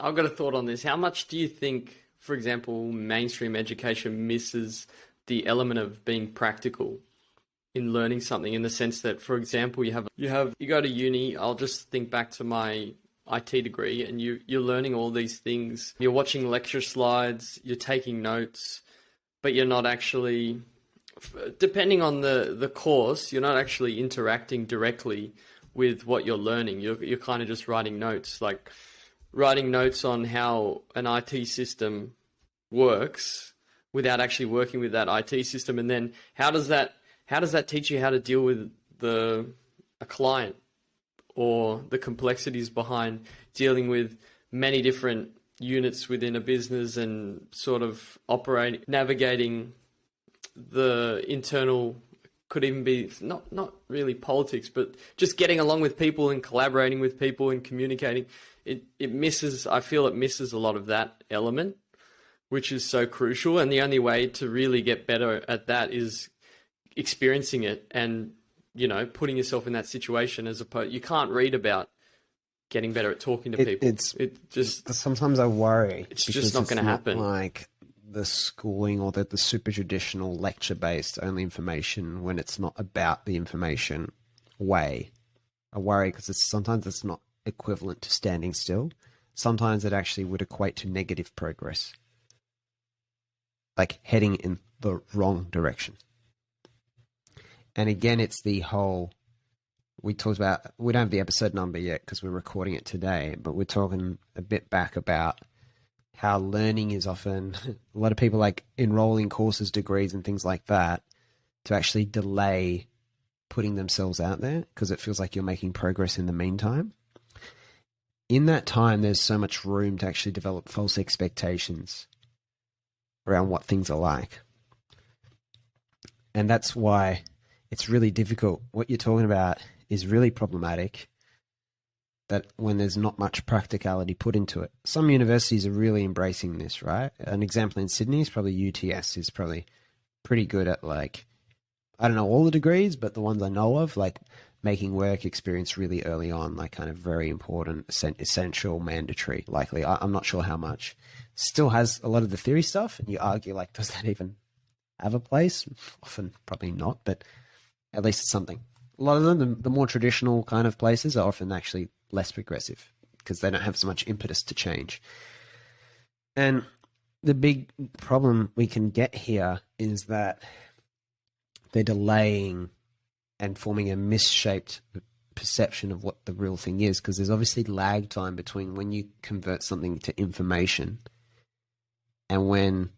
I've got a thought on this. How much do you think, for example, mainstream education misses the element of being practical in learning something, in the sense that, for example, you go to uni. I'll just think back to my IT degree, and you're learning all these things. You're watching lecture slides, you're taking notes, but you're not actually, depending on the course, you're not actually interacting directly with what you're learning. You're kind of just writing notes, like writing notes on how an IT system works without actually working with that IT system. And then how does that teach you how to deal with a client, or the complexities behind dealing with many different units within a business, and sort of navigating the internal, could even be not really politics, but just getting along with people and collaborating with people and communicating. I feel it misses a lot of that element, which is so crucial. And the only way to really get better at that is experiencing it and, putting yourself in that situation, as opposed, you can't read about getting better at talking to people. Sometimes I worry it's just not going to happen. Like the schooling, or the super traditional lecture based only information, when it's not about the information way. I worry because sometimes it's not equivalent to standing still. Sometimes it actually would equate to negative progress, like heading in the wrong direction. And again, it's the whole, we talked about, we don't have the episode number yet because we're recording it today, but we're talking a bit back about how learning is often, a lot of people like enroll in courses, degrees and things like that to actually delay putting themselves out there, because it feels like you're making progress in the meantime. In that time, there's so much room to actually develop false expectations around what things are like. And that's why it's really difficult. What you're talking about is really problematic, that when there's not much practicality put into it. Some universities are really embracing this, right? An example in Sydney is probably UTS is probably pretty good at, like, I don't know all the degrees, but the ones I know of, like making work experience really early on, like kind of very important, essential, mandatory, likely. I'm not sure how much. Still has a lot of the theory stuff, and you argue, like, does that even have a place? Often probably not, but at least it's something. A lot of them, the more traditional kind of places, are often actually less progressive because they don't have so much impetus to change. And the big problem we can get here is that they're delaying and forming a misshaped perception of what the real thing is, because there's obviously lag time between when you convert something to information and when,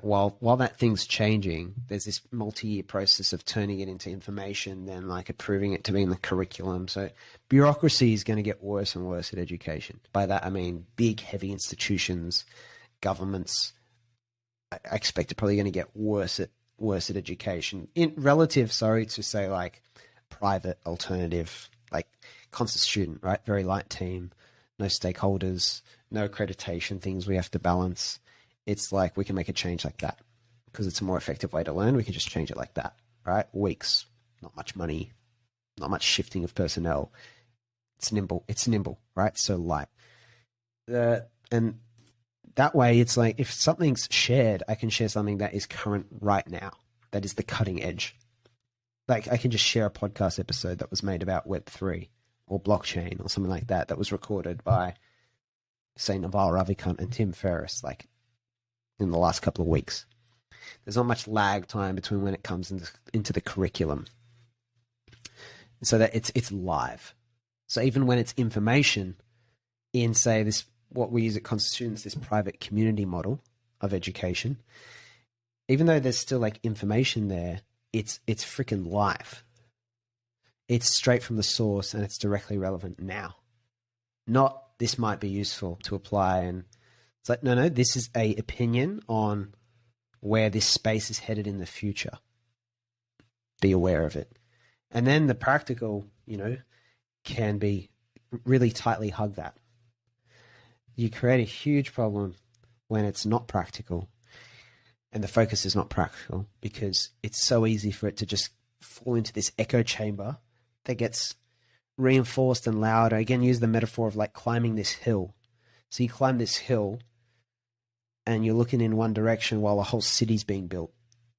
while that thing's changing, there's this multi-year process of turning it into information, then like approving it to be in the curriculum. So bureaucracy is going to get worse and worse at education. By that, I mean big, heavy institutions, governments. I expect are probably going to get worse at education. In relative, to say, like private alternative, like constant student, right? Very light team, no stakeholders, no accreditation things we have to balance. It's like we can make a change like that because it's a more effective way to learn. We can just change it like that, right? Weeks, not much money, not much shifting of personnel. It's nimble, right? So light. And that way, it's like if something's shared, I can share something that is current right now. That is the cutting edge. Like I can just share a podcast episode that was made about Web3 or blockchain or something like that, that was recorded by, say, Naval Ravikant and Tim Ferriss, like in the last couple of weeks. There's not much lag time between when it comes into the curriculum, so that it's live. So even when it's information in, say, this, what we use at Constant Students, this private community model of education, even though there's still like information there, it's freaking live. It's straight from the source and it's directly relevant now. Not this might be useful to apply, and it's like, no, this is a opinion on where this space is headed in the future. Be aware of it. And then the practical, can be really tightly hug that. You create a huge problem when it's not practical and the focus is not practical, because it's so easy for it to just fall into this echo chamber that gets reinforced and louder. Again, use the metaphor of like climbing this hill. So you climb this hill and you're looking in one direction while a whole city's being built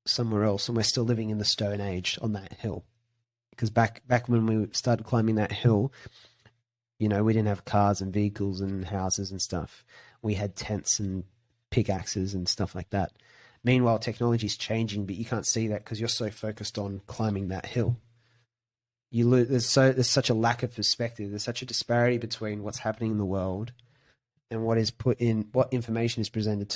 somewhere else, and we're still living in the Stone Age on that hill. Because back when we started climbing that hill, we didn't have cars and vehicles and houses and stuff. We had tents and pickaxes and stuff like that. Meanwhile, technology's changing, but you can't see that because you're so focused on climbing that hill. There's such a lack of perspective. There's such a disparity between what's happening in the world and what information is presented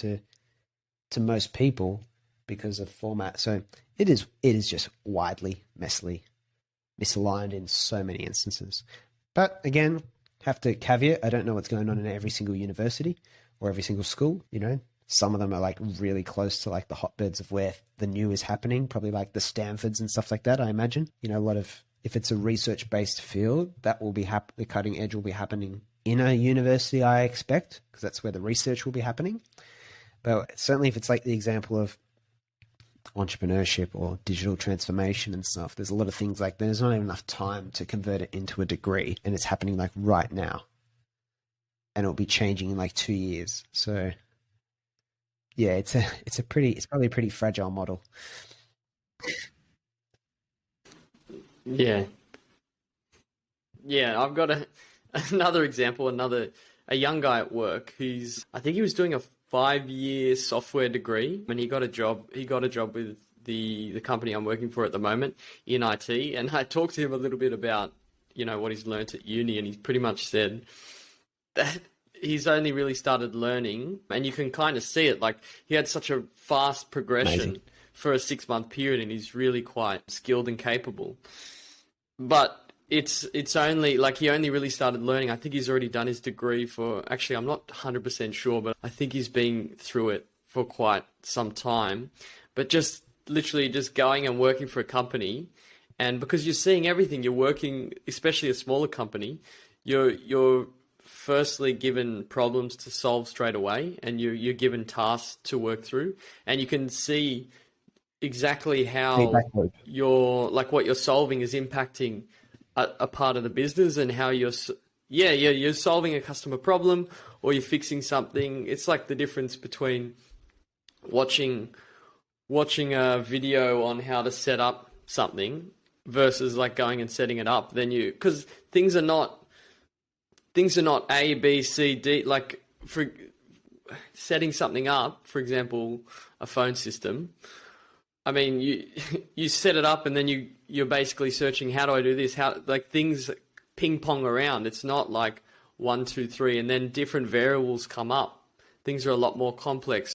to most people because of format. So it is just widely misaligned in so many instances. But again, have to caveat, I don't know what's going on in every single university or every single school. Some of them are like really close to like the hotbeds of where the new is happening, probably like the Stanfords and stuff like that, I imagine. A lot of, if it's a research-based field, that will be the cutting edge will be happening in a university, I expect, because that's where the research will be happening. But certainly if it's like the example of entrepreneurship or digital transformation and stuff, there's a lot of things like there's not enough time to convert it into a degree, and it's happening like right now. And it'll be changing in like 2 years. So yeah, it's probably a pretty fragile model. Yeah. Yeah, I've got another example, a young guy at work I think he was doing a 5-year software degree, and he got a job with the company I'm working for at the moment in IT. And I talked to him a little bit about, what he's learnt at uni, and he's pretty much said that he's only really started learning, and you can kind of see it. Like, he had such a fast progression. Amazing. For a 6-month period, and he's really quite skilled and capable. But it's only like he only really started learning. I think he's already done his degree actually, I'm not 100% sure, but I think he's been through it for quite some time. But just literally just going and working for a company, and because you're seeing everything, you're working, especially a smaller company, you're firstly given problems to solve straight away, and you're given tasks to work through, and you can see exactly how what you're solving is impacting a part of the business, and how you're solving a customer problem or you're fixing something. It's like the difference between watching a video on how to set up something versus like going and setting it up. Because things are not A, B, C, D. Like, for setting something up, for example, a phone system, I mean, you set it up, and then you're basically searching, how do I do this? How, like, things ping pong around. It's not like 1, 2, 3, and then different variables come up. Things are a lot more complex.